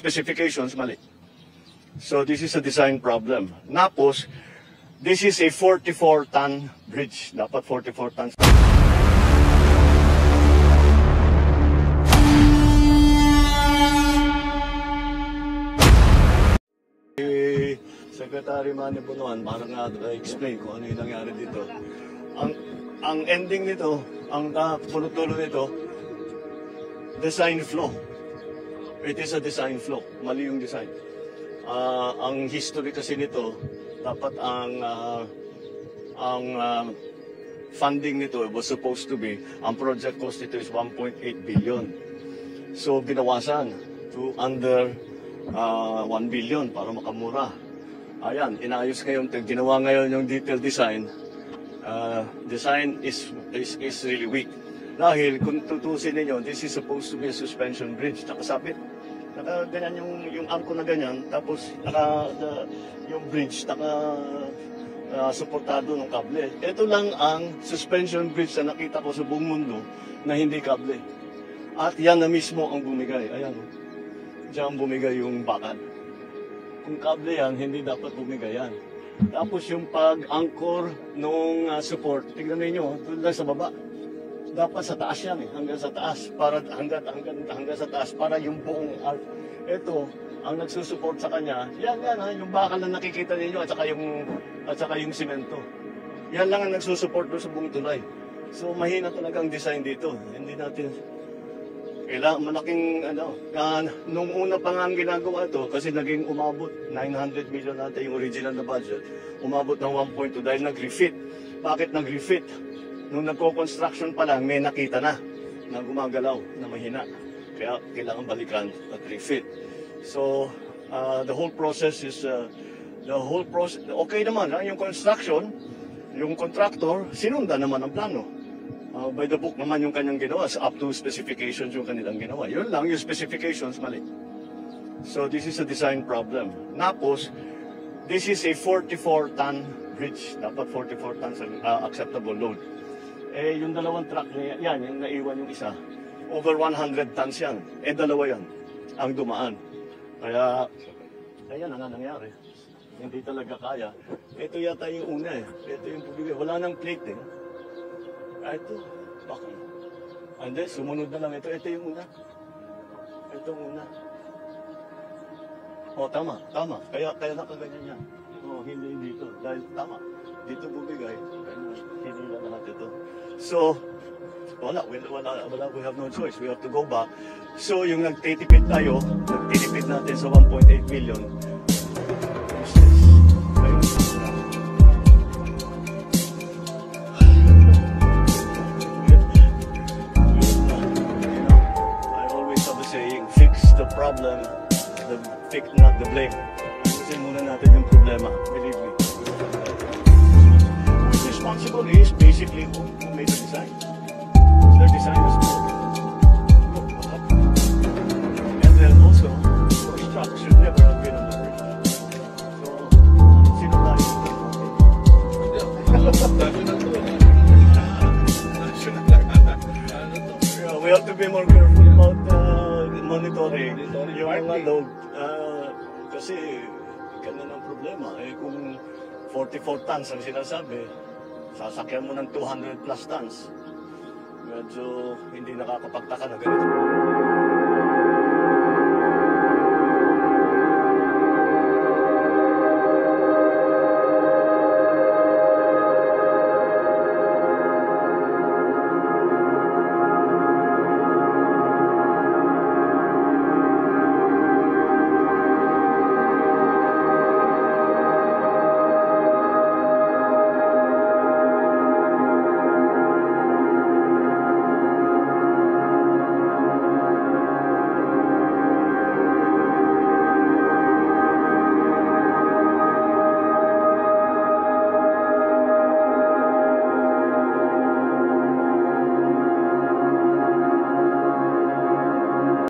specifications, mali. So this is a design problem. Tapos, this is a 44-ton bridge. Dapat 44 tons. Secretary Manny Bunuan, parang explain kung ano yung nangyari dito. Ang ending nito, ang punutulo nito, design flaw. It is a design flaw. Mali yung design. Ang history kasi nito, dapat ang funding nito was supposed to be, ang project cost nito is 1.8 billion. So, binawasan to under 1 billion para makamura. Ayan, inayos ngayon, ginawa ngayon yung detailed design. Design is really weak. Dahil kung tutusin ninyo, this is supposed to be a suspension bridge. Nakasabit. Ganyan yung arko na ganyan. Tapos yung bridge, suportado ng kable. Ito lang ang suspension bridge na nakita ko sa buong mundo na hindi kable. At yan na mismo ang bumigay. Ayan. Diyan bumigay yung bakal. Kung kable yan, hindi dapat bumigay yan. Tapos yung pag-anchor nung support, tignan niyo, doon lang sa baba. Dapat sa taas yan hanggang sa taas. Para hanggang sa taas, para yung buong arc. Ito, ang nagsusupport sa kanya, yan yung bakal na nakikita niyo at saka yung simento. Yan lang ang nagsusupport doon sa buong tulay. So mahina talaga ang design dito. Hindi natin kailangan malaking nung una pa nga ang ginagawa ito kasi naging umabot 900 million natin yung original na budget, umabot ng 1.2 dahil nag-refit. Bakit nag-refit? Nung nagko-construction pa lang may nakita na gumagalaw na mahina, kaya kailangan balikan at refit. So the whole process is okay naman yung construction, yung contractor sinundan naman ang plano. By the book naman yung kanyang ginawa, up to specifications yung kanilang ginawa. Yun lang, yung specifications, mali. So this is a design problem. Tapos, this is a 44-ton bridge. Dapat 44 tons acceptable load. Yung dalawang truck na yan, yung naiwan yung isa, over 100 tons yan. Dalawa yan ang dumaan. Kaya yan ang nangyari. Hindi talaga kaya. Ito yata yung una Ito yung pabigay. Wala nang plate Ito, baka. And then, sumunod na lang ito. Ito yung una. Ito yung una. Tama. Kaya nakaganyan yan. Hindi dito. Dahil tama. Dito bumigay. Hindi na lahat ito. So, wala. We have no choice. We have to go back. So, yung nagtitipid tayo, nagtitipid natin sa 1.8 million. Problem, not the blame. Ayusin muna natin yung problema. Believe me. Who's responsible is basically who made the design. Their design was good. And then also, those trucks should never have been on the bridge. So, sino tayo? We have to be more careful about monitoring yung mga load. Kasi ganun ang problema. Kung 44 tons ang sinasabi, sasakyan mo ng 200 plus tons. Medyo hindi nakakapagtaka na ganito.